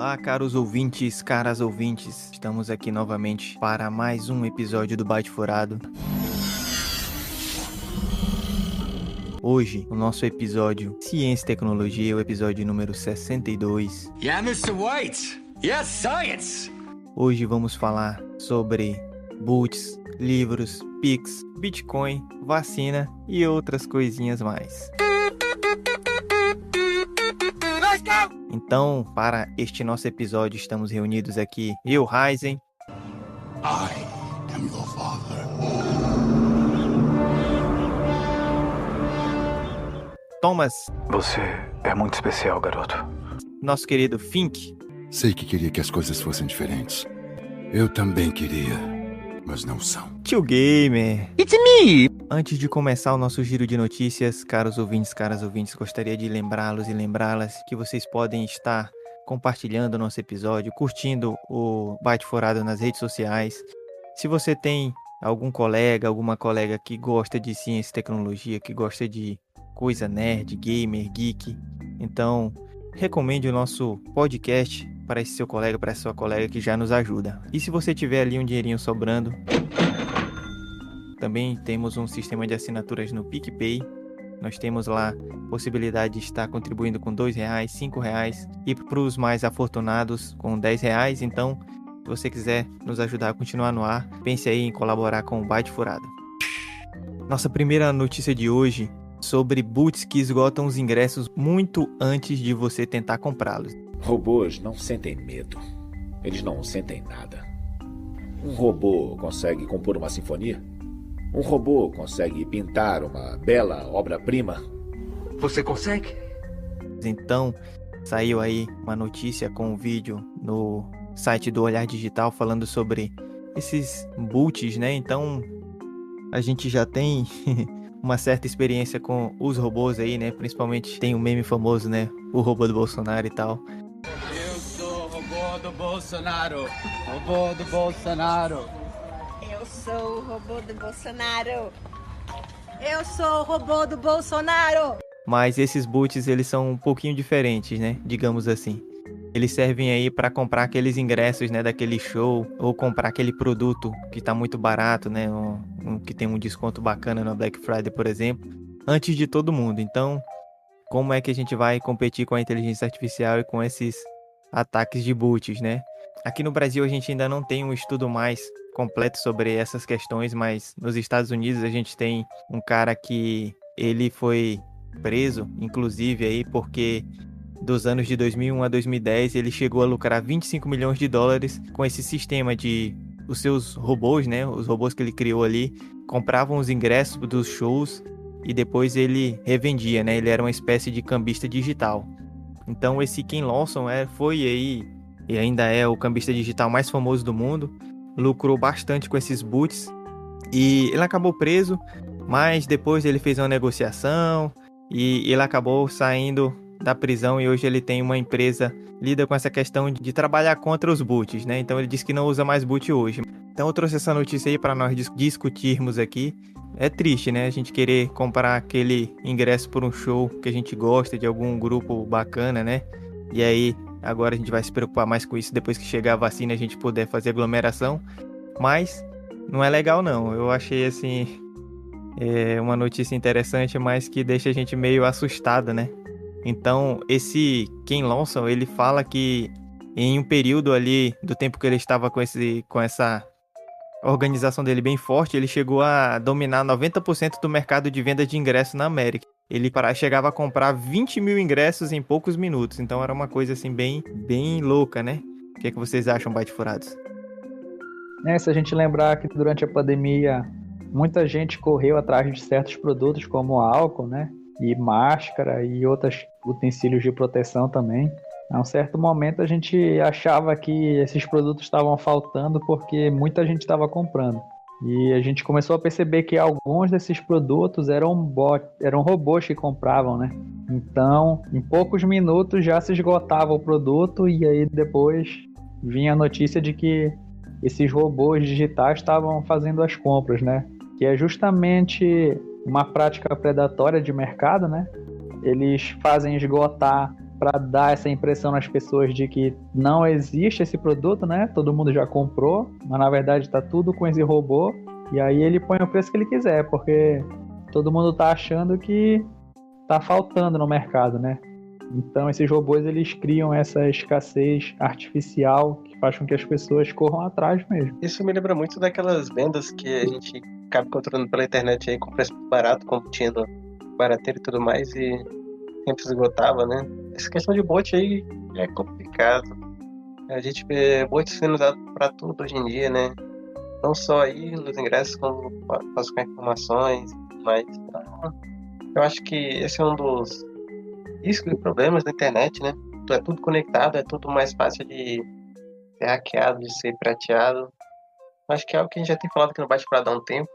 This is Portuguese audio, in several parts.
Olá, caros ouvintes, caras ouvintes. Estamos aqui novamente para mais um episódio do Byte Furado. Hoje, o nosso episódio Ciência e Tecnologia, o episódio número 62. Yeah, Mr. White! Yes, science! Hoje vamos falar sobre boots, livros, Pix, Bitcoin, vacina e outras coisinhas mais. Então, para este nosso episódio, estamos reunidos aqui, eu, Ryzen. I am your father. Thomas. Você é muito especial, garoto. Nosso querido Fink. Sei que queria que as coisas fossem diferentes. Eu também queria, mas não são. Tio Gamer. It's me! Antes de começar o nosso giro de notícias, caros ouvintes, caras ouvintes, gostaria de lembrá-los e lembrá-las que vocês podem estar compartilhando o nosso episódio, curtindo o Byte Furado nas redes sociais. Se você tem algum colega, alguma colega que gosta de ciência e tecnologia, que gosta de coisa nerd, gamer, geek, então recomende o nosso podcast para esse seu colega, para essa sua colega que já nos ajuda. E se você tiver ali um dinheirinho sobrando, também temos um sistema de assinaturas no PicPay. Nós temos lá possibilidade de estar contribuindo com R$2, R$5 e para os mais afortunados com R$10. Então, se você quiser nos ajudar a continuar no ar, pense aí em colaborar com o Byte Furado. Nossa primeira notícia de hoje sobre boots que esgotam os ingressos muito antes de você tentar comprá-los. Robôs não sentem medo. Eles não sentem nada. Um robô consegue compor uma sinfonia? Um robô consegue pintar uma bela obra-prima? Você consegue? Então, saiu aí uma notícia com um vídeo no site do Olhar Digital falando sobre esses boots, né? Então, a gente já tem uma certa experiência com os robôs aí, né? Principalmente tem um meme famoso, né? O robô do Bolsonaro e tal. Eu sou o robô do Bolsonaro. Robô do Bolsonaro. Eu sou o robô do Bolsonaro. Eu sou o robô do Bolsonaro. Mas esses boots, eles são um pouquinho diferentes, né? Digamos assim. Eles servem aí para comprar aqueles ingressos, né, daquele show, ou comprar aquele produto que tá muito barato, né, que tem um desconto bacana na Black Friday, por exemplo, antes de todo mundo. Então, como é que a gente vai competir com a inteligência artificial e com esses ataques de boots, né? Aqui no Brasil a gente ainda não tem um estudo mais completo sobre essas questões, mas nos Estados Unidos a gente tem um cara que ele foi preso, inclusive aí porque dos anos de 2001 a 2010 ele chegou a lucrar $25 milhões com esse sistema de os seus robôs, né? Os robôs que ele criou ali compravam os ingressos dos shows e depois ele revendia, né? Ele era uma espécie de cambista digital. Então esse Ken Lawson foi aí e ainda é o cambista digital mais famoso do mundo, lucrou bastante com esses boots e ele acabou preso, mas depois ele fez uma negociação e ele acabou saindo da prisão e hoje ele tem uma empresa lida com essa questão de trabalhar contra os boots, né? Então ele disse que não usa mais boot hoje. Então eu trouxe essa notícia aí para nós discutirmos aqui. É triste, né? A gente querer comprar aquele ingresso por um show que a gente gosta, de algum grupo bacana, né? E aí agora a gente vai se preocupar mais com isso depois que chegar a vacina e a gente puder fazer aglomeração. Mas não é legal não. Eu achei assim uma notícia interessante, mas que deixa a gente meio assustado, né? Então, esse Ken Lawson, ele fala que em um período ali do tempo que ele estava com essa organização dele bem forte, ele chegou a dominar 90% do mercado de venda de ingressos na América. Ele chegava a comprar 20 mil ingressos em poucos minutos. Então, era uma coisa assim bem louca, né? O que é que vocês acham, Byte Furados? Se a gente lembrar que durante a pandemia, muita gente correu atrás de certos produtos como álcool, né? E máscara e outros utensílios de proteção também. A um certo momento a gente achava que esses produtos estavam faltando porque muita gente estava comprando. E a gente começou a perceber que alguns desses produtos eram robôs que compravam, né? Então, em poucos minutos já se esgotava o produto e aí depois vinha a notícia de que esses robôs digitais estavam fazendo as compras, né? Que é justamente uma prática predatória de mercado, né? Eles fazem esgotar para dar essa impressão nas pessoas de que não existe esse produto, né? Todo mundo já comprou, mas na verdade tá tudo com esse robô. E aí ele põe o preço que ele quiser, porque todo mundo tá achando que tá faltando no mercado, né? Então esses robôs, eles criam essa escassez artificial que faz com que as pessoas corram atrás mesmo. Isso me lembra muito daquelas vendas que a gente acaba encontrando pela internet aí com preço barato, como tinha no barateiro e tudo mais, e sempre se esgotava, né? Essa questão de bot aí é complicado. A gente vê bot sendo usado para tudo hoje em dia, né? Não só aí nos ingressos, como com informações e tudo mais. Então, eu acho que esse é um dos riscos e problemas da internet, né? É tudo conectado, é tudo mais fácil de ser hackeado, de ser pirateado. Acho que é algo que a gente já tem falado aqui no Bate-Furado há um tempo.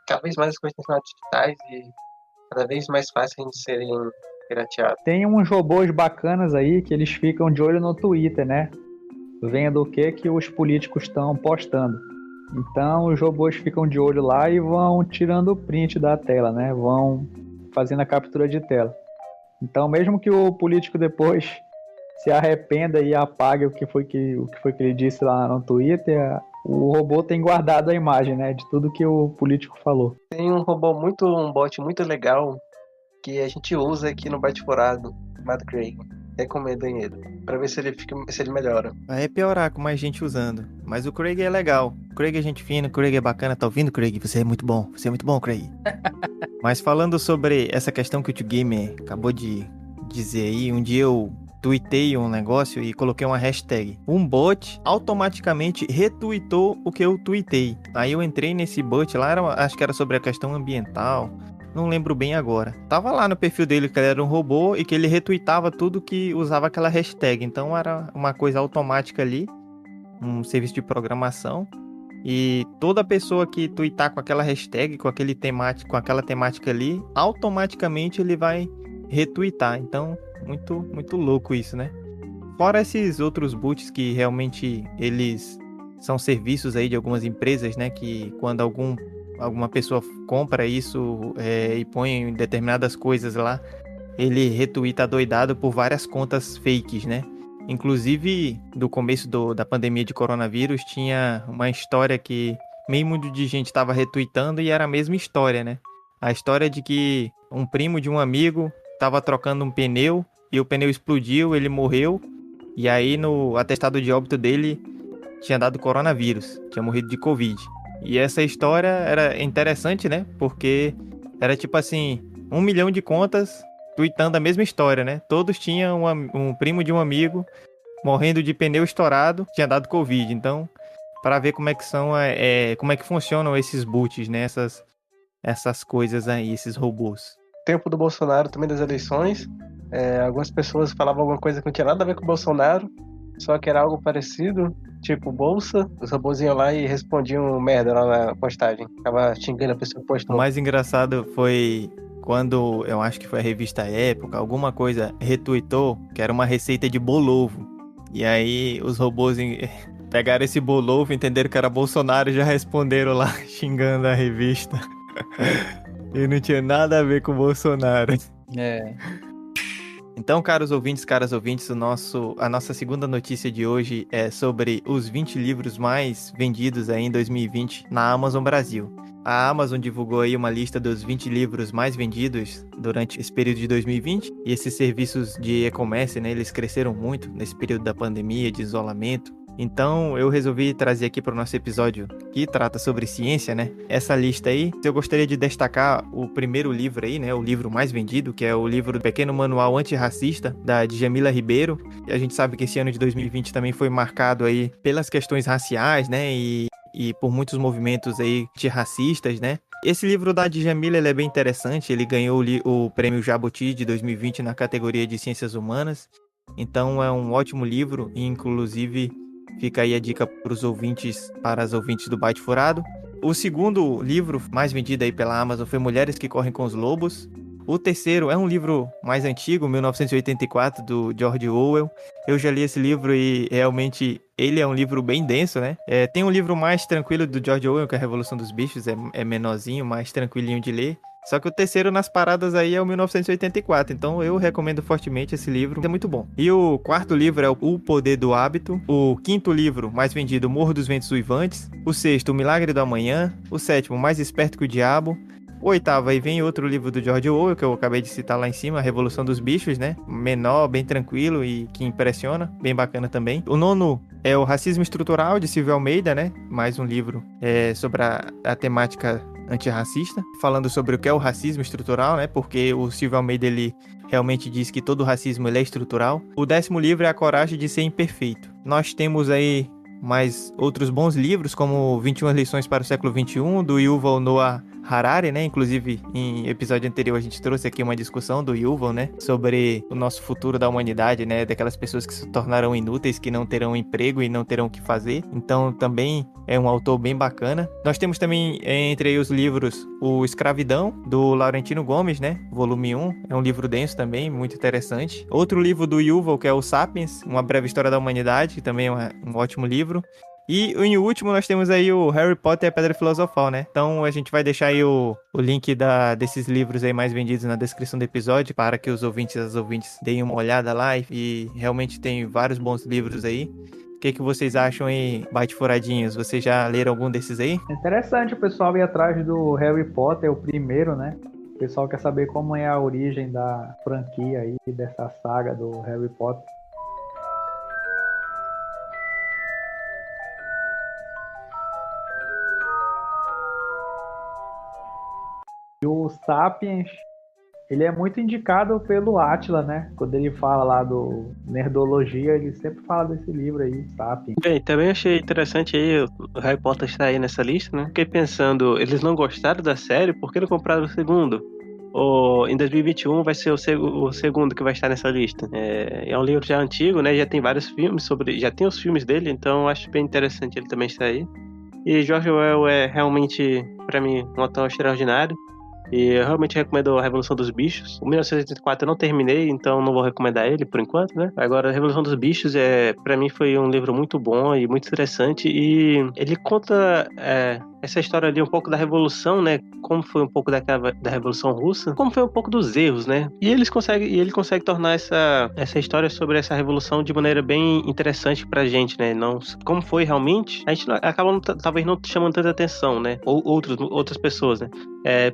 Cada vez mais as coisas têm sido digitais e cada vez mais fácil de serem pirateados. Tem uns robôs bacanas aí que eles ficam de olho no Twitter, né? Vendo o que os políticos estão postando. Então os robôs ficam de olho lá e vão tirando o print da tela, né? Vão fazendo a captura de tela. Então mesmo que o político depois se arrependa e apague o que foi que ele disse lá no Twitter, o robô tem guardado a imagem, né? De tudo que o político falou. Tem um bot muito legal que a gente usa aqui no Bate-Furado, chamado Craig. Recomendem ele, pra ver se ele melhora. Vai piorar com mais gente usando. Mas o Craig é legal. O Craig é gente fina, o Craig é bacana. Tá ouvindo, Craig? Você é muito bom, Craig. Mas falando sobre essa questão que o Tio Gamer acabou de dizer aí, um dia eu tuitei um negócio e coloquei uma hashtag. Um bot automaticamente retweetou o que eu tuitei. Aí eu entrei nesse bot lá, acho que era sobre a questão ambiental. Não lembro bem agora. Tava lá no perfil dele que ele era um robô e que ele retweetava tudo que usava aquela hashtag. Então era uma coisa automática ali, um serviço de programação. E toda pessoa que tweetar com aquela hashtag, com aquela temática ali, automaticamente ele vai retweetar. Então, muito louco isso, né? Fora esses outros bots que realmente eles são serviços aí de algumas empresas, né? Que quando alguma pessoa compra isso e põe determinadas coisas lá, ele retweeta doidado por várias contas fakes, né? Inclusive, do começo da pandemia de coronavírus, tinha uma história que meio mundo de gente estava retweetando e era a mesma história, né? A história de que um primo de um amigo estava trocando um pneu e o pneu explodiu, ele morreu, e aí no atestado de óbito dele tinha dado coronavírus, tinha morrido de Covid. E essa história era interessante, né? Porque era tipo assim, 1 milhão de contas tweetando a mesma história, né? Todos tinham um primo de um amigo morrendo de pneu estourado, tinha dado Covid. Então, para ver como é que são, como é que funcionam esses bots, né? Essas coisas aí, esses robôs. Tempo do Bolsonaro também, das eleições, algumas pessoas falavam alguma coisa que não tinha nada a ver com o Bolsonaro, só que era algo parecido, tipo bolsa, os robôs iam lá e respondiam merda lá na postagem, ficava xingando a pessoa que postou. O mais engraçado foi quando, eu acho que foi a revista Época, alguma coisa retweetou, que era uma receita de bolovo, e aí os robôs pegaram esse bolovo, entenderam que era Bolsonaro e já responderam lá, xingando a revista. E não tinha nada a ver com o Bolsonaro. Então, caros ouvintes, a nossa segunda notícia de hoje é sobre os 20 livros mais vendidos aí em 2020 na Amazon Brasil. A Amazon divulgou aí uma lista dos 20 livros mais vendidos durante esse período de 2020. E esses serviços de e-commerce, né, eles cresceram muito nesse período da pandemia, de isolamento. Então, eu resolvi trazer aqui para o nosso episódio que trata sobre ciência, né? Essa lista aí. Eu gostaria de destacar o primeiro livro aí, né? O livro mais vendido, que é o livro Pequeno Manual Antirracista, da Djamila Ribeiro. E a gente sabe que esse ano de 2020 também foi marcado aí pelas questões raciais, né? E por muitos movimentos aí antirracistas, né? Esse livro da Djamila, ele é bem interessante. Ele ganhou o prêmio Jabuti de 2020 na categoria de Ciências Humanas. Então, é um ótimo livro e, inclusive, fica aí a dica para as ouvintes do Bate-Furado. O segundo livro mais vendido aí pela Amazon foi Mulheres que Correm com os Lobos. O terceiro é um livro mais antigo, 1984, do George Orwell. Eu já li esse livro e realmente ele é um livro bem denso, né? Tem um livro mais tranquilo do George Orwell, que é a Revolução dos Bichos, é menorzinho, mais tranquilinho de ler. Só que o terceiro nas paradas aí é o 1984, então eu recomendo fortemente esse livro, é muito bom. E o quarto livro é O Poder do Hábito, o quinto livro mais vendido, Morro dos Ventos Uivantes, o sexto, O Milagre do Amanhã, o sétimo, Mais Esperto que o Diabo, o oitavo aí vem outro livro do George Orwell, que eu acabei de citar lá em cima, A Revolução dos Bichos, né? Menor, bem tranquilo e que impressiona, bem bacana também. O nono é O Racismo Estrutural, de Silvio Almeida, né? Mais um livro sobre a temática antirracista, falando sobre o que é o racismo estrutural, né? Porque o Silvio Almeida, ele realmente diz que todo racismo ele é estrutural. O décimo livro é A Coragem de Ser Imperfeito. Nós temos aí mais outros bons livros, como 21 Lições para o Século XXI, do Yuval Noah Harari, né? Inclusive, em episódio anterior a gente trouxe aqui uma discussão do Yuval, né? Sobre o nosso futuro da humanidade, né? Daquelas pessoas que se tornarão inúteis, que não terão emprego e não terão o que fazer. Então, também é um autor bem bacana. Nós temos também, entre os livros, o Escravidão, do Laurentino Gomes, né? Volume 1. É um livro denso também, muito interessante. Outro livro do Yuval, que é o Sapiens, Uma Breve História da Humanidade, que também é um ótimo livro. E em último nós temos aí o Harry Potter e a Pedra Filosofal, né? Então a gente vai deixar aí o link desses livros aí mais vendidos na descrição do episódio, para que os ouvintes e as ouvintes deem uma olhada lá, e realmente tem vários bons livros aí. O que vocês acham aí, bate-furadinhos? Vocês já leram algum desses aí? É interessante o pessoal ir atrás do Harry Potter, o primeiro, né? O pessoal quer saber como é a origem da franquia aí, dessa saga do Harry Potter. E o Sapiens, ele é muito indicado pelo Átila, né? Quando ele fala lá do Nerdologia, ele sempre fala desse livro aí, Sapiens. Bem, também achei interessante aí o Harry Potter estar aí nessa lista, né? Fiquei pensando, eles não gostaram da série, por que não compraram o segundo? Ou em 2021 vai ser o segundo que vai estar nessa lista. É um livro já antigo, né? Já tem vários filmes já tem os filmes dele, então acho bem interessante ele também estar aí. E George Orwell é realmente, para mim, um autor extraordinário. E eu realmente recomendo A Revolução dos Bichos. O 1984 eu não terminei, então não vou recomendar ele por enquanto, né? Agora, A Revolução dos Bichos, pra mim, foi um livro muito bom e muito interessante. E ele conta essa história ali um pouco da Revolução, né? Como foi um pouco da Revolução Russa, como foi um pouco dos erros, né? E ele consegue tornar essa história sobre essa revolução de maneira bem interessante pra gente, né? Não, como foi realmente, a gente acaba talvez não chamando tanta atenção, né? Ou outras pessoas, né?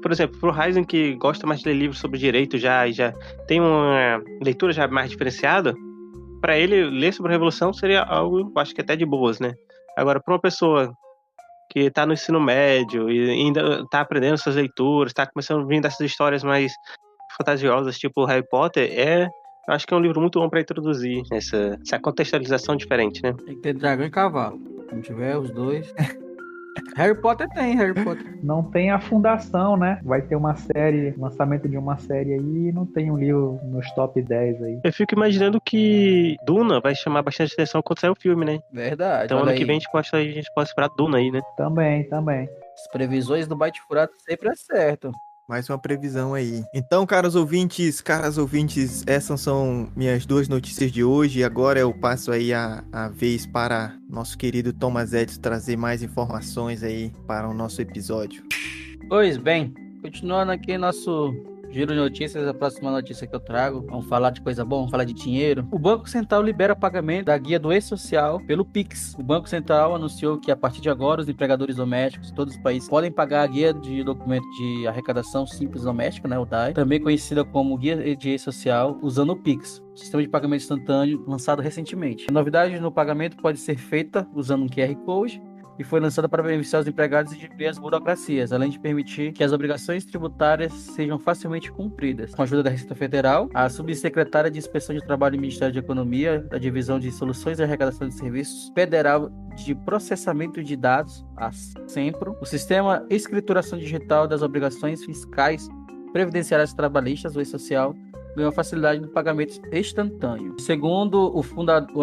Por exemplo, pro Ryzen, que gosta mais de ler livros sobre direito e já tem uma leitura já mais diferenciada, para ele ler sobre a Revolução seria algo, acho que até de boas, né? Agora, para uma pessoa que tá no ensino médio e ainda tá aprendendo essas leituras, tá começando a vir dessas histórias mais fantasiosas, tipo Harry Potter, acho que é um livro muito bom para introduzir essa contextualização diferente, né? Tem que ter dragão e cavalo. Se não tiver os dois... Harry Potter. Não tem a fundação, né? Vai ter uma série, lançamento de uma série aí, e não tem um livro nos top 10 aí. Eu fico imaginando que Duna vai chamar bastante atenção quando sair o filme, né? Verdade. Então ano que vem a gente pode esperar Duna aí, né? Também. As previsões do Bate Furado sempre acertam. Mais uma previsão aí. Então, caros ouvintes, essas são minhas duas notícias de hoje. Agora eu passo aí a vez para nosso querido Thomas Edison trazer mais informações aí para o nosso episódio. Pois bem, continuando aqui nosso giro de notícias, a próxima notícia que eu trago, vamos falar de coisa boa, vamos falar de dinheiro. O Banco Central libera pagamento da guia do ex-social pelo Pix. O Banco Central anunciou que a partir de agora os empregadores domésticos de todos os países podem pagar a guia de documento de arrecadação simples doméstica, né, o DAI, também conhecida como guia de ex-social, usando o Pix, sistema de pagamento instantâneo lançado recentemente. A novidade no pagamento pode ser feita usando um QR Code e foi lançada para beneficiar os empregados e diminuir as burocracias, além de permitir que as obrigações tributárias sejam facilmente cumpridas. Com a ajuda da Receita Federal, a subsecretária de Inspeção de Trabalho do Ministério de Economia, da Divisão de Soluções e Arrecadação de Serviços Federal de Processamento de Dados, a SEMPRO, o Sistema Escrituração Digital das Obrigações Fiscais Previdenciárias Trabalhistas, o E-Social, ganhou a facilidade do pagamento instantâneo. Segundo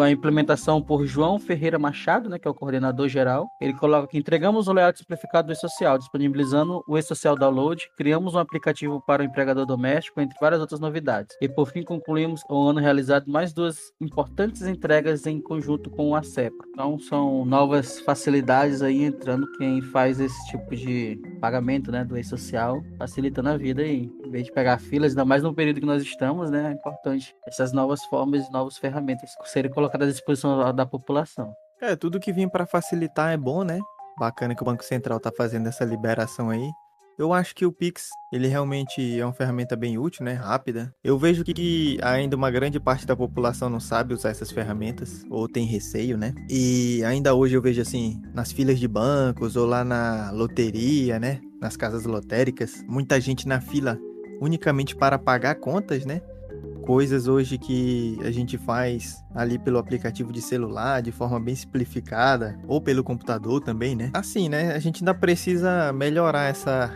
a implementação por João Ferreira Machado, né, que é o coordenador geral, ele coloca que entregamos o layout simplificado do e-social, disponibilizando o e-social download, criamos um aplicativo para o empregador doméstico, entre várias outras novidades. E por fim concluímos o ano realizado mais 2 importantes entregas em conjunto com a CEPRO. Então são novas facilidades aí entrando quem faz esse tipo de pagamento, né, do e-social, facilitando a vida aí. Em vez de pegar filas, ainda mais no período que nós estamos, né, é importante essas novas formas e novas ferramentas serem colocadas à disposição da população. Tudo que vem para facilitar é bom, né? Bacana que o Banco Central tá fazendo essa liberação aí. Eu acho que o Pix, ele realmente é uma ferramenta bem útil, né? Rápida. Eu vejo que ainda uma grande parte da população não sabe usar essas ferramentas, ou tem receio, né? E ainda hoje eu vejo assim, nas filas de bancos, ou lá na loteria, né? Nas casas lotéricas, muita gente na fila unicamente para pagar contas, né? Coisas hoje que a gente faz ali pelo aplicativo de celular, de forma bem simplificada, ou pelo computador também, né? Assim, né? A gente ainda precisa melhorar essa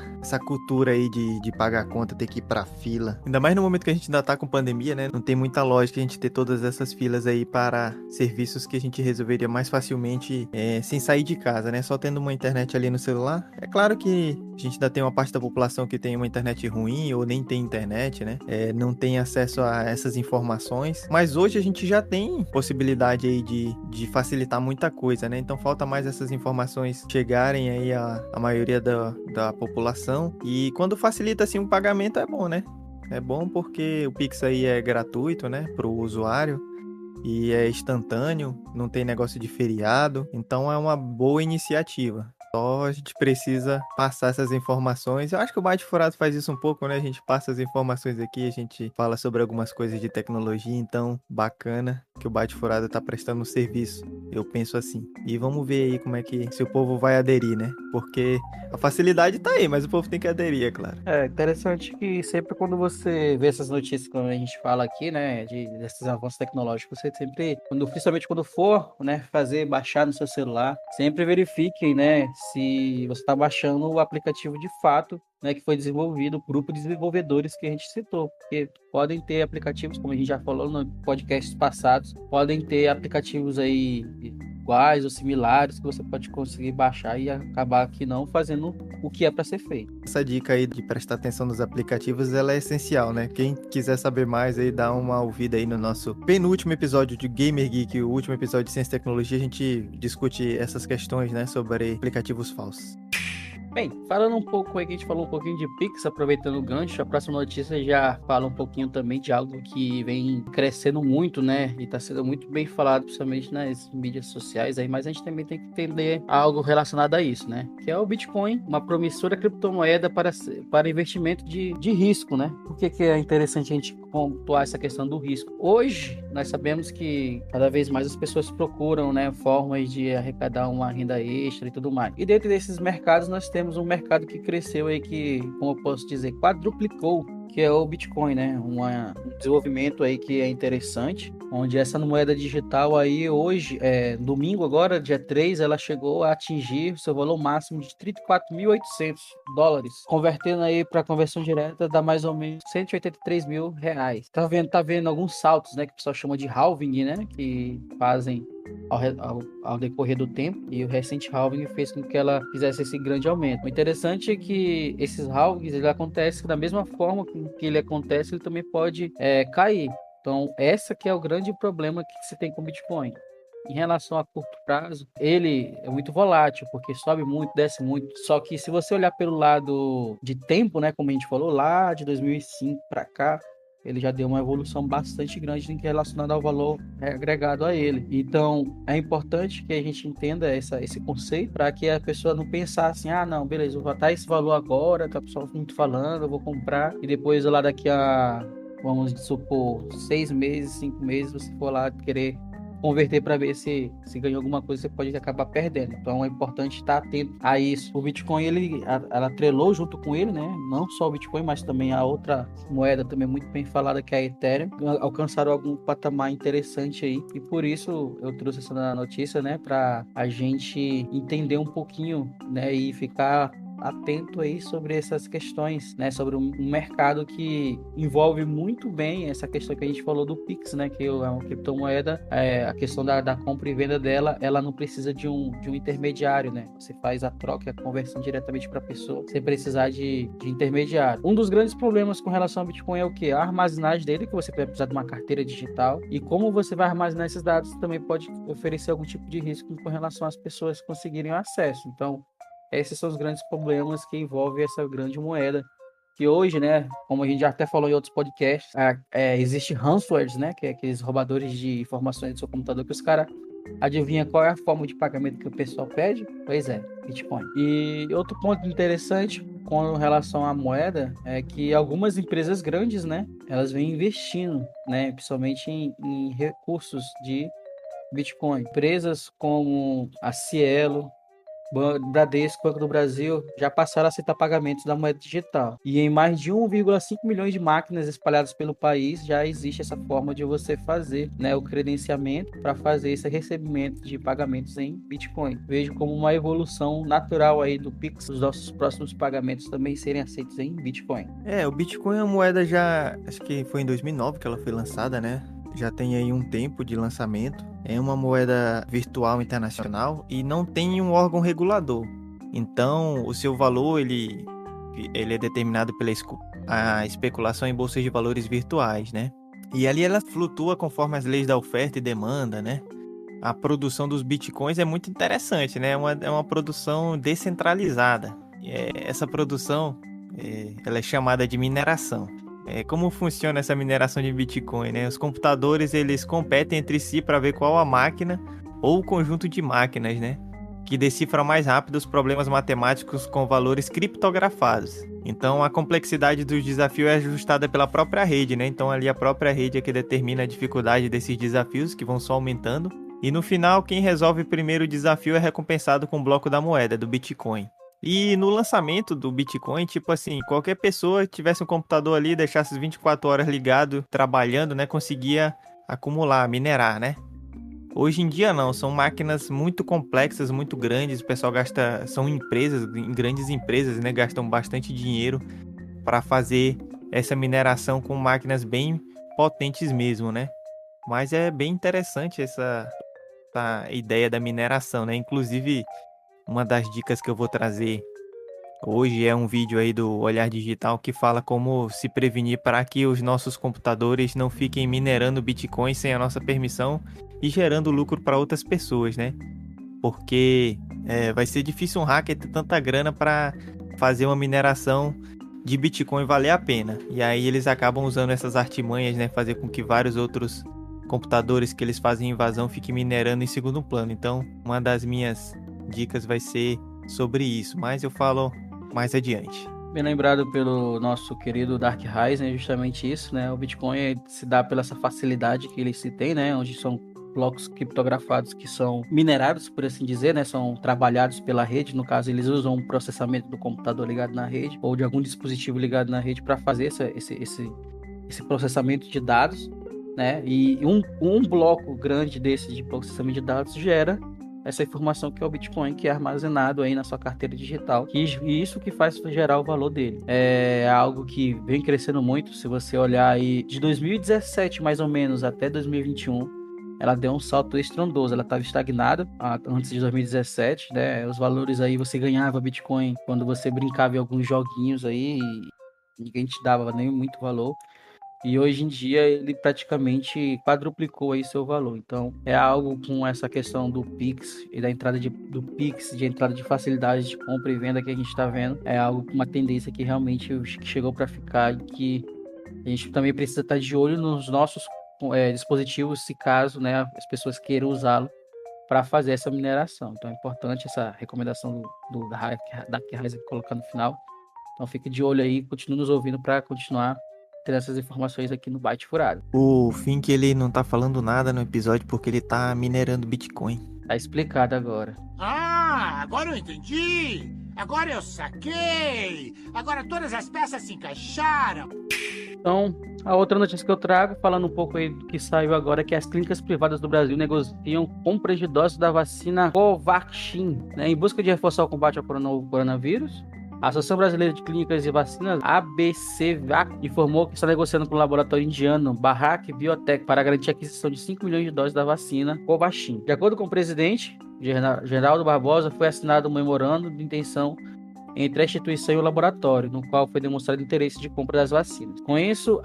cultura aí de pagar a conta, ter que ir pra fila. Ainda mais no momento que a gente ainda tá com pandemia, né? Não tem muita lógica a gente ter todas essas filas aí para serviços que a gente resolveria mais facilmente sem sair de casa, né? Só tendo uma internet ali no celular. É claro que a gente ainda tem uma parte da população que tem uma internet ruim ou nem tem internet, né? Não tem acesso a essas informações. Mas hoje a gente já tem possibilidade aí de facilitar muita coisa, né? Então falta mais essas informações chegarem aí à maioria da população. E quando facilita assim um pagamento é bom, né? É bom porque o Pix aí é gratuito, né? Para o usuário. E é instantâneo, não tem negócio de feriado. Então é uma boa iniciativa. Só a gente precisa passar essas informações. Eu acho que o Bate Furado faz isso um pouco, né? A gente passa as informações aqui, a gente fala sobre algumas coisas de tecnologia, então bacana que o Bate Furado tá prestando um serviço. Eu penso assim. E vamos ver aí como é que se o povo vai aderir, né? Porque a facilidade tá aí, mas o povo tem que aderir, é claro. É interessante que sempre quando você vê essas notícias, quando a gente fala aqui, né, desses avanços tecnológicos, você sempre, principalmente quando for, né, baixar no seu celular, sempre verifiquem, né, se você está baixando o aplicativo de fato, né, que foi desenvolvido, o grupo de desenvolvedores que a gente citou. Porque podem ter aplicativos, como a gente já falou no podcasts passados, podem ter aplicativos aí iguais ou similares que você pode conseguir baixar e acabar aqui não fazendo o que é para ser feito. Essa dica aí de prestar atenção nos aplicativos, ela é essencial, né? Quem quiser saber mais aí, dá uma ouvida aí no nosso penúltimo episódio de Gamer Geek, o último episódio de Ciência e Tecnologia, a gente discute essas questões, né, sobre aplicativos falsos. Bem, falando um pouco aí, que a gente falou um pouquinho de Pix, aproveitando o gancho, a próxima notícia já fala um pouquinho também de algo que vem crescendo muito, né? E está sendo muito bem falado, principalmente nas mídias sociais aí, mas a gente também tem que entender algo relacionado a isso, né? Que é o Bitcoin, uma promissora criptomoeda para investimento de risco, né? Por que é interessante a gente pontuar essa questão do risco? Hoje, nós sabemos que cada vez mais as pessoas procuram, né, formas de arrecadar uma renda extra e tudo mais. E dentro desses mercados, nós temos um mercado que cresceu aí, que, como eu posso dizer, quadruplicou, que é o Bitcoin, né? Um desenvolvimento aí que é interessante, onde essa moeda digital aí hoje, domingo agora, dia 3, ela chegou a atingir o seu valor máximo de $34.800. Convertendo aí para conversão direta, dá mais ou menos R$183 mil. Tá vendo alguns saltos, né? Que o pessoal chama de halving, né? Que fazem ao decorrer do tempo, e o recente halving fez com que ela fizesse esse grande aumento. O interessante é que esses halvings, ele acontece da mesma forma que ele acontece, ele também pode cair. Então, essa que é o grande problema que se tem com o Bitcoin. Em relação a curto prazo, ele é muito volátil, porque sobe muito, desce muito. Só que se você olhar pelo lado de tempo, né, como a gente falou, lá de 2005 para cá, ele já deu uma evolução bastante grande relacionada ao valor agregado a ele. Então, é importante que a gente entenda esse conceito, para que a pessoa não pensasse assim, não, beleza, vou botar esse valor agora, tá o pessoal muito falando, eu vou comprar, e depois lá daqui a, vamos supor, 6 meses, 5 meses, você for lá querer converter para ver se ganhou alguma coisa, você pode acabar perdendo. Então é importante estar atento a isso. O Bitcoin, ela atrelou junto com ele, né? Não só o Bitcoin, mas também a outra moeda também muito bem falada, que é a Ethereum, alcançaram algum patamar interessante aí, e por isso eu trouxe essa notícia, né, para a gente entender um pouquinho, né, e ficar atento aí sobre essas questões, né? Sobre um mercado que envolve muito bem essa questão que a gente falou do Pix, né? Que é uma criptomoeda, a questão da compra e venda dela, ela não precisa de um intermediário, né? Você faz a troca, a conversão diretamente para a pessoa, sem precisar de intermediário. Um dos grandes problemas com relação ao Bitcoin é o quê? A armazenagem dele, que você vai precisar de uma carteira digital, e como você vai armazenar esses dados também pode oferecer algum tipo de risco com relação às pessoas conseguirem acesso. Então, esses são os grandes problemas que envolvem essa grande moeda, que hoje, né, como a gente já até falou em outros podcasts, existe ransomwares, né, que é aqueles roubadores de informações do seu computador, que os caras adivinham qual é a forma de pagamento que o pessoal pede? Pois é, Bitcoin. E outro ponto interessante com relação à moeda é que algumas empresas grandes, né, elas vêm investindo, né, principalmente em recursos de Bitcoin. Empresas como a Cielo, Bradesco, Banco do Brasil, já passaram a aceitar pagamentos da moeda digital. E em mais de 1,5 milhões de máquinas espalhadas pelo país, já existe essa forma de você fazer, né, o credenciamento para fazer esse recebimento de pagamentos em Bitcoin. Vejo como uma evolução natural aí do Pix, os nossos próximos pagamentos também serem aceitos em Bitcoin. O Bitcoin é uma moeda já, acho que foi em 2009 que ela foi lançada, né? Já tem aí um tempo de lançamento. É uma moeda virtual internacional e não tem um órgão regulador. Então, o seu valor ele é determinado pela a especulação em bolsas de valores virtuais, né? E ali ela flutua conforme as leis da oferta e demanda, né? A produção dos bitcoins é muito interessante, né? É uma produção descentralizada. Essa produção ela é chamada de mineração. Como funciona essa mineração de Bitcoin, né? Os computadores, eles competem entre si para ver qual a máquina ou o conjunto de máquinas, né, que decifra mais rápido os problemas matemáticos com valores criptografados. Então, a complexidade do desafio é ajustada pela própria rede, né? Então, ali a própria rede é que determina a dificuldade desses desafios, que vão só aumentando. E no final, quem resolve primeiro o desafio é recompensado com o bloco da moeda, do Bitcoin. E no lançamento do Bitcoin, tipo assim, qualquer pessoa que tivesse um computador ali, deixasse 24 horas ligado, trabalhando, né, conseguia acumular, minerar, né? Hoje em dia não, são máquinas muito complexas, muito grandes, o pessoal são empresas, grandes empresas, né, gastam bastante dinheiro para fazer essa mineração com máquinas bem potentes mesmo, né? Mas é bem interessante essa ideia da mineração, né? Inclusive, uma das dicas que eu vou trazer hoje é um vídeo aí do Olhar Digital que fala como se prevenir para que os nossos computadores não fiquem minerando Bitcoin sem a nossa permissão e gerando lucro para outras pessoas, né? Porque vai ser difícil um hacker ter tanta grana para fazer uma mineração de Bitcoin valer a pena. E aí eles acabam usando essas artimanhas, né? Fazer com que vários outros computadores que eles fazem invasão fiquem minerando em segundo plano. Então, uma das minhas dicas vai ser sobre isso, mas eu falo mais adiante. Bem lembrado pelo nosso querido Dark Rising, é justamente isso, né? O Bitcoin se dá pela essa facilidade que ele se tem, né? Onde são blocos criptografados que são minerados, por assim dizer, né? São trabalhados pela rede. No caso, eles usam um processamento do computador ligado na rede ou de algum dispositivo ligado na rede para fazer esse processamento de dados, né? E um bloco grande desse de processamento de dados gera essa informação que é o Bitcoin, que é armazenado aí na sua carteira digital, e isso que faz gerar o valor dele. É algo que vem crescendo muito. Se você olhar aí de 2017 mais ou menos até 2021, ela deu um salto estrondoso. Ela estava estagnada antes de 2017, né? Os valores aí, você ganhava Bitcoin quando você brincava em alguns joguinhos aí e ninguém te dava nem muito valor. E hoje em dia ele praticamente quadruplicou aí seu valor. Então é algo com essa questão do Pix e da entrada do Pix, de entrada de facilidade de compra e venda que a gente está vendo. É algo com uma tendência que realmente chegou para ficar e que a gente também precisa estar de olho nos nossos dispositivos, se caso, né, as pessoas queiram usá-lo para fazer essa mineração. Então é importante essa recomendação do Dark Rising colocar no final. Então fique de olho aí, continue nos ouvindo para continuar ter essas informações aqui no Byte Furado. O Fink, ele não tá falando nada no episódio porque ele tá minerando Bitcoin. Tá explicado agora. Ah, agora eu entendi! Agora eu saquei! Agora todas as peças se encaixaram! Então, a outra notícia que eu trago, falando um pouco aí do que saiu agora, é que as clínicas privadas do Brasil negociam compras de doses da vacina Covaxin, né, em busca de reforçar o combate ao coronavírus. A Associação Brasileira de Clínicas e Vacinas, ABCVAC, informou que está negociando com o laboratório indiano Bharat Biotech para garantir a aquisição de 5 milhões de doses da vacina Covaxin. De acordo com o presidente, Geraldo Barbosa, foi assinado um memorando de intenção entre a instituição e o laboratório, no qual foi demonstrado interesse de compra das vacinas. Com isso,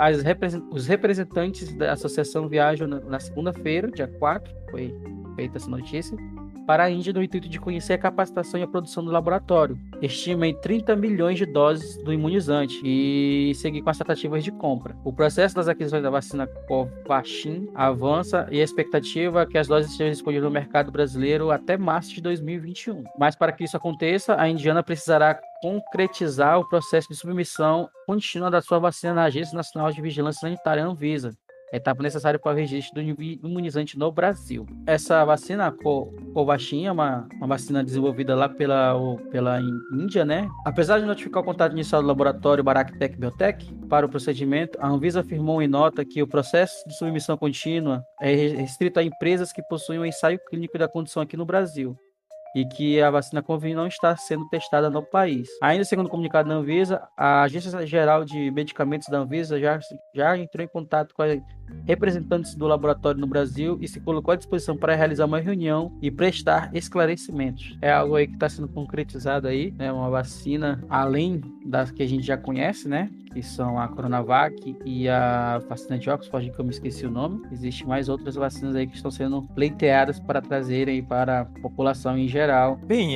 os representantes da associação viajam na segunda-feira, dia 4, foi feita essa notícia, para a Índia no intuito de conhecer a capacitação e a produção do laboratório. Estima em 30 milhões de doses do imunizante e seguir com as tratativas de compra. O processo das aquisições da vacina Covaxin avança e a expectativa é que as doses estejam disponíveis no mercado brasileiro até março de 2021. Mas para que isso aconteça, a indiana precisará concretizar o processo de submissão contínua da sua vacina na Agência Nacional de Vigilância Sanitária, Anvisa, etapa necessária para o registro do imunizante no Brasil. Essa vacina, Covaxin, é uma vacina desenvolvida lá pela Índia, né? Apesar de notificar o contato inicial do laboratório Bharat Biotech para o procedimento, a Anvisa afirmou em nota que o processo de submissão contínua é restrito a empresas que possuem um ensaio clínico da condição aqui no Brasil e que a vacina Covaxin não está sendo testada no país. Ainda segundo o comunicado da Anvisa, a Agência Geral de Medicamentos da Anvisa já entrou em contato com representantes do laboratório no Brasil e se colocou à disposição para realizar uma reunião e prestar esclarecimentos. É algo aí que está sendo concretizado aí, né? Uma vacina além das que a gente já conhece, né? Que são a Coronavac e a vacina de Oxford, que eu me esqueci o nome. Existem mais outras vacinas aí que estão sendo pleiteadas para trazerem para a população em geral. Bem,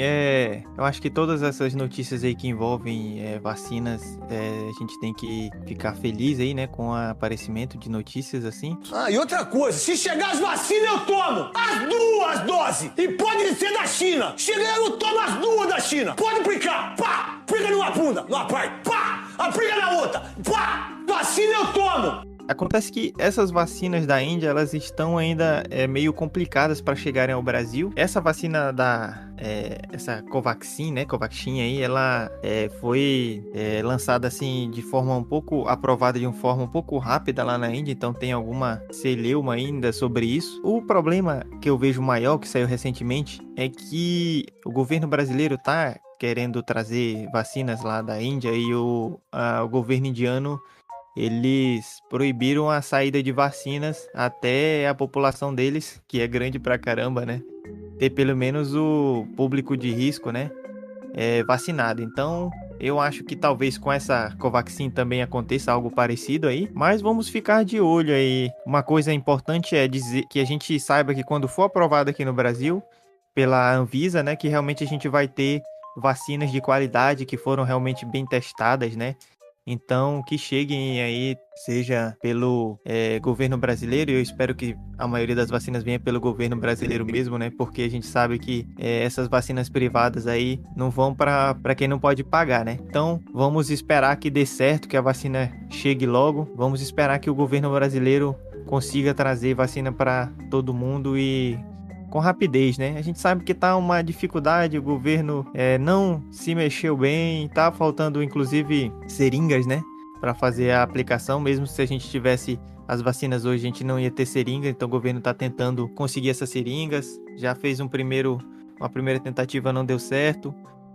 eu acho que todas essas notícias aí que envolvem vacinas, a gente tem que ficar feliz aí, né, com o aparecimento de notícias assim. Ah, e outra coisa, se chegar as vacinas eu tomo as 2 doses, e pode ser da China. Chegar eu tomo as 2 da China. Pode aplicar, pá, aplica numa bunda, numa parte, pá, aplica na outra, pá, vacina eu tomo. Acontece que essas vacinas da Índia, elas estão ainda meio complicadas para chegarem ao Brasil. Essa vacina essa Covaxin, né, Covaxin aí, ela foi lançada assim de forma um pouco, aprovada de uma forma um pouco rápida lá na Índia, então tem alguma celeuma ainda sobre isso. O problema que eu vejo maior, que saiu recentemente, é que o governo brasileiro tá querendo trazer vacinas lá da Índia e o governo indiano, eles proibiram a saída de vacinas até a população deles, que é grande pra caramba, né, ter pelo menos o público de risco, né, vacinado. Então, eu acho que talvez com essa Covaxin também aconteça algo parecido aí, mas vamos ficar de olho aí. Uma coisa importante é dizer que a gente saiba que quando for aprovado aqui no Brasil, pela Anvisa, né, que realmente a gente vai ter vacinas de qualidade que foram realmente bem testadas, né? Então, que cheguem aí, seja pelo governo brasileiro, e eu espero que a maioria das vacinas venha pelo governo brasileiro mesmo, né? Porque a gente sabe que essas vacinas privadas aí não vão para quem não pode pagar, né? Então, vamos esperar que dê certo, que a vacina chegue logo. Vamos esperar que o governo brasileiro consiga trazer vacina para todo mundo e com rapidez, né? A gente sabe que tá uma dificuldade, o governo não se mexeu bem, tá faltando inclusive seringas, né? Para fazer a aplicação, mesmo se a gente tivesse as vacinas hoje, a gente não ia ter seringa, então o governo tá tentando conseguir essas seringas, já fez uma primeira tentativa, não deu certo.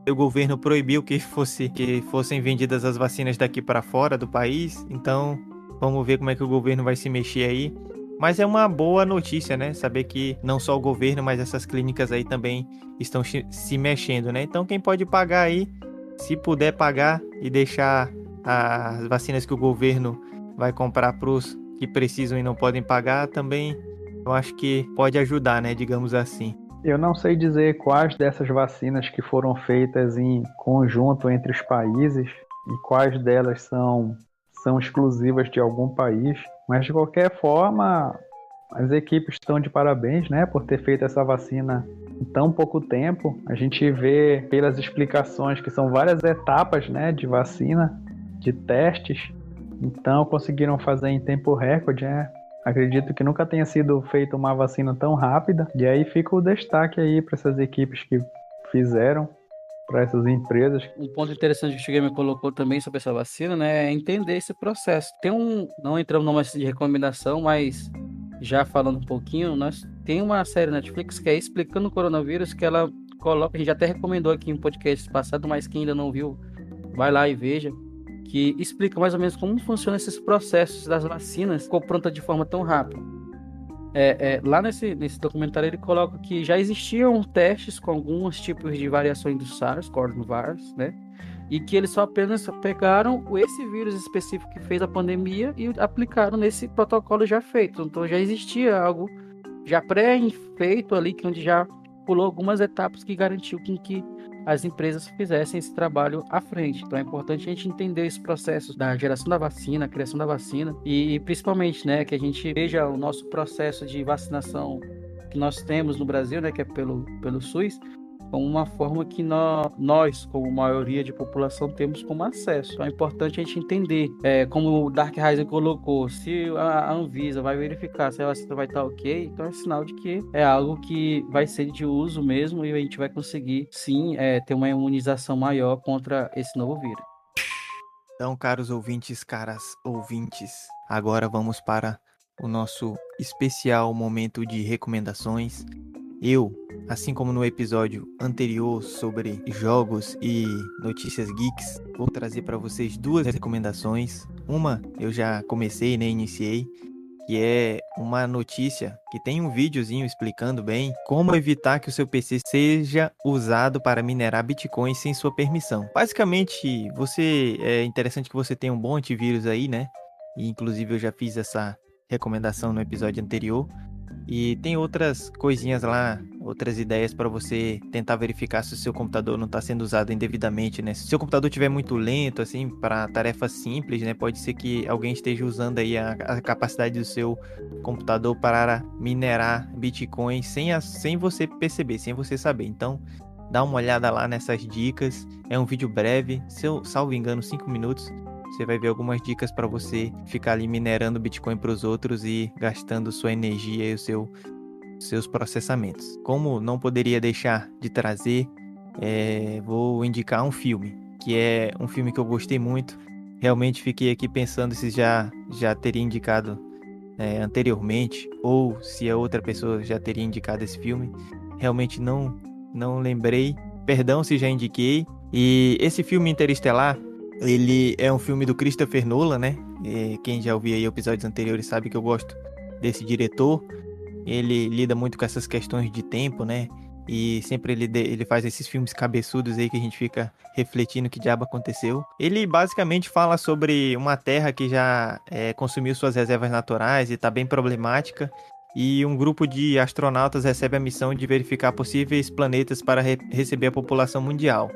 O governo proibiu que fossem vendidas as vacinas daqui para fora do país, então vamos ver como é que o governo vai se mexer aí. Mas é uma boa notícia, né? Saber que não só o governo, mas essas clínicas aí também estão se mexendo, né? Então quem pode pagar aí, se puder pagar e deixar as vacinas que o governo vai comprar para os que precisam e não podem pagar, também eu acho que pode ajudar, né? Digamos assim. Eu não sei dizer quais dessas vacinas que foram feitas em conjunto entre os países e quais delas são exclusivas de algum país. Mas, de qualquer forma, as equipes estão de parabéns, né, por ter feito essa vacina em tão pouco tempo. A gente vê pelas explicações que são várias etapas, né, de vacina, de testes. Então, conseguiram fazer em tempo recorde, né? Acredito que nunca tenha sido feita uma vacina tão rápida. E aí fica o destaque aí para essas equipes que fizeram, para essas empresas. Um ponto interessante que o Shigami colocou também sobre essa vacina, né, é entender esse processo. Não entramos numa de recomendação, mas já falando um pouquinho, tem uma série Netflix que é Explicando o Coronavírus, que ela coloca, a gente já até recomendou aqui em podcast passado, mas quem ainda não viu, vai lá e veja, que explica mais ou menos como funcionam esses processos das vacinas, ficou pronta de forma tão rápida. Lá nesse documentário ele coloca que já existiam testes com alguns tipos de variações do SARS, coronavirus, né? E que eles só apenas pegaram esse vírus específico que fez a pandemia e aplicaram nesse protocolo já feito. Então já existia algo já pré-feito ali, onde já pulou algumas etapas que garantiu que as empresas fizessem esse trabalho à frente. Então é importante a gente entender esse processo da geração da vacina, a criação da vacina e principalmente, né, que a gente veja o nosso processo de vacinação que nós temos no Brasil, né, que é pelo SUS, como uma forma que nós, como maioria de população, temos como acesso. Então é importante a gente entender, como o Dark Rising colocou, se a Anvisa vai verificar se a vacina vai estar ok, então é sinal de que é algo que vai ser de uso mesmo e a gente vai conseguir, sim, ter uma imunização maior contra esse novo vírus. Então, caros ouvintes, agora vamos para o nosso especial momento de recomendações. Eu, assim como no episódio anterior sobre jogos e notícias geeks, vou trazer para vocês 2 recomendações. Uma eu já comecei, né, iniciei, que é uma notícia que tem um videozinho explicando bem como evitar que o seu PC seja usado para minerar bitcoins sem sua permissão. Basicamente, é interessante que você tenha um bom antivírus aí, né? E inclusive eu já fiz essa recomendação no episódio anterior. E tem outras coisinhas lá, outras ideias para você tentar verificar se o seu computador não está sendo usado indevidamente, né? Se o seu computador estiver muito lento, assim, para tarefas simples, né? Pode ser que alguém esteja usando aí a capacidade do seu computador para minerar bitcoins sem você perceber, sem você saber. Então, dá uma olhada lá nessas dicas. É um vídeo breve, se eu salvo engano, 5 minutos. Você vai ver algumas dicas para você ficar ali minerando Bitcoin para os outros e gastando sua energia e seus processamentos. Como não poderia deixar de trazer, vou indicar um filme, que é um filme que eu gostei muito. Realmente fiquei aqui pensando se já teria indicado anteriormente, ou se a outra pessoa já teria indicado esse filme. Realmente não lembrei. Perdão se já indiquei. E esse filme Interestelar, ele é um filme do Christopher Nolan, né? Quem já ouviu aí episódios anteriores sabe que eu gosto desse diretor. Ele lida muito com essas questões de tempo, né? E sempre ele faz esses filmes cabeçudos aí que a gente fica refletindo que diabo aconteceu. Ele basicamente fala sobre uma terra que já consumiu suas reservas naturais e está bem problemática. E um grupo de astronautas recebe a missão de verificar possíveis planetas para receber a população mundial,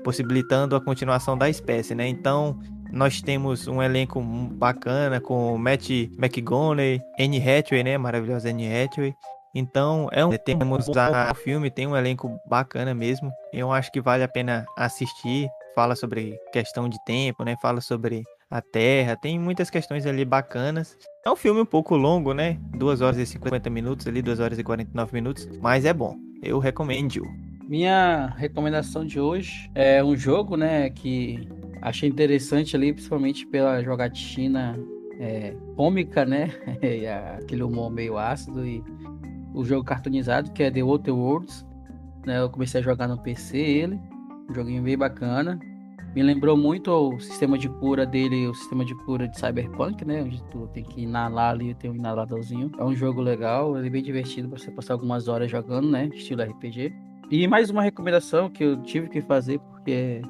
possibilitando a continuação da espécie, né? Então, nós temos um elenco bacana com Matt McConaughey, Anne Hathaway, né? Maravilhosa Anne Hathaway. Então, temos o filme, tem um elenco bacana mesmo. Eu acho que vale a pena assistir. Fala sobre questão de tempo, né? Fala sobre a Terra. Tem muitas questões ali bacanas. É um filme um pouco longo, né? 2 horas e 50 minutos ali, 2 horas e 49 minutos. Mas é bom. Eu recomendo. Minha recomendação de hoje é um jogo, né, que achei interessante ali, principalmente pela jogatina cômica, né, aquele humor meio ácido, e o jogo cartoonizado, que é The Outer Worlds, né, eu comecei a jogar no PC ele, um joguinho bem bacana, me lembrou muito o sistema de cura dele, o sistema de cura de Cyberpunk, né, onde tu tem que inalar ali, tem um inaladorzinho, é um jogo legal, ele é bem divertido pra você passar algumas horas jogando, né, estilo RPG. E mais uma recomendação que eu tive que fazer, porque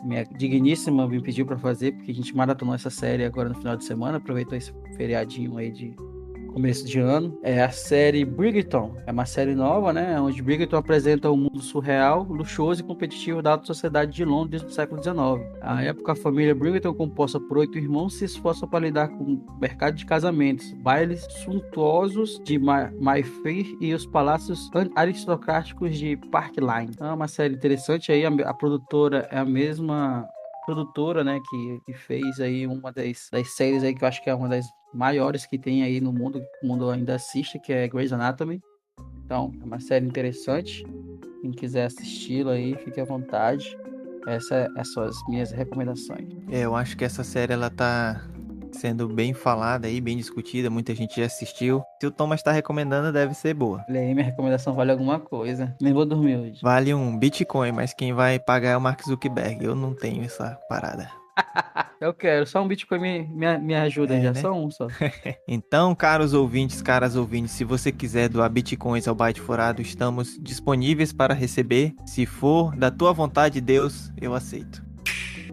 minha digníssima me pediu para fazer, porque a gente maratonou essa série agora no final de semana, aproveitou esse feriadinho aí de começo de ano. É a série Bridgerton, é uma série nova, né, onde Bridgerton apresenta um mundo surreal, luxuoso e competitivo da alta sociedade de Londres do século XIX. À época, a família Bridgerton, composta por 8 irmãos, se esforça para lidar com o mercado de casamentos, bailes suntuosos de Mayfair e os palácios aristocráticos de Park Lane. Então, é uma série interessante aí, a produtora é a mesma produtora, né, que fez aí uma das séries aí que eu acho que é uma das maiores que tem aí no mundo, que o mundo ainda assiste, que é Grey's Anatomy. Então, é uma série interessante. Quem quiser assisti-la aí, fique à vontade. Essas são as minhas recomendações. Eu acho que essa série, ela tá sendo bem falada aí, bem discutida, muita gente já assistiu. Se o Thomas tá recomendando, deve ser boa. Olha aí, minha recomendação vale alguma coisa. Nem vou dormir hoje. Vale um Bitcoin, mas quem vai pagar é o Mark Zuckerberg. Eu não tenho essa parada. Eu quero, só um Bitcoin me ajuda já, né? só um só. Então, caros ouvintes, caras ouvintes, se você quiser doar Bitcoins ao Byte Furado, estamos disponíveis para receber. Se for da tua vontade, Deus, eu aceito.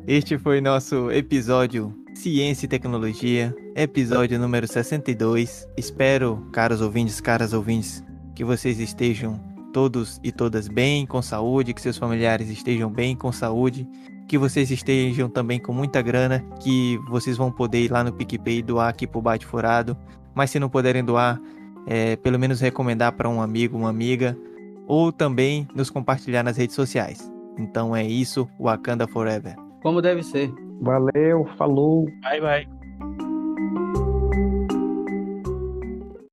Este foi nosso episódio Ciência e Tecnologia, episódio número 62. Espero, caros ouvintes, caras ouvintes, que vocês estejam todos e todas bem, com saúde, que seus familiares estejam bem, com saúde, que vocês estejam também com muita grana, que vocês vão poder ir lá no PicPay e doar aqui pro Byte Furado. Mas se não puderem doar, pelo menos recomendar para um amigo, uma amiga, ou também nos compartilhar nas redes sociais. Então é isso, Wakanda Forever. Como deve ser. Valeu, falou. Bye, bye.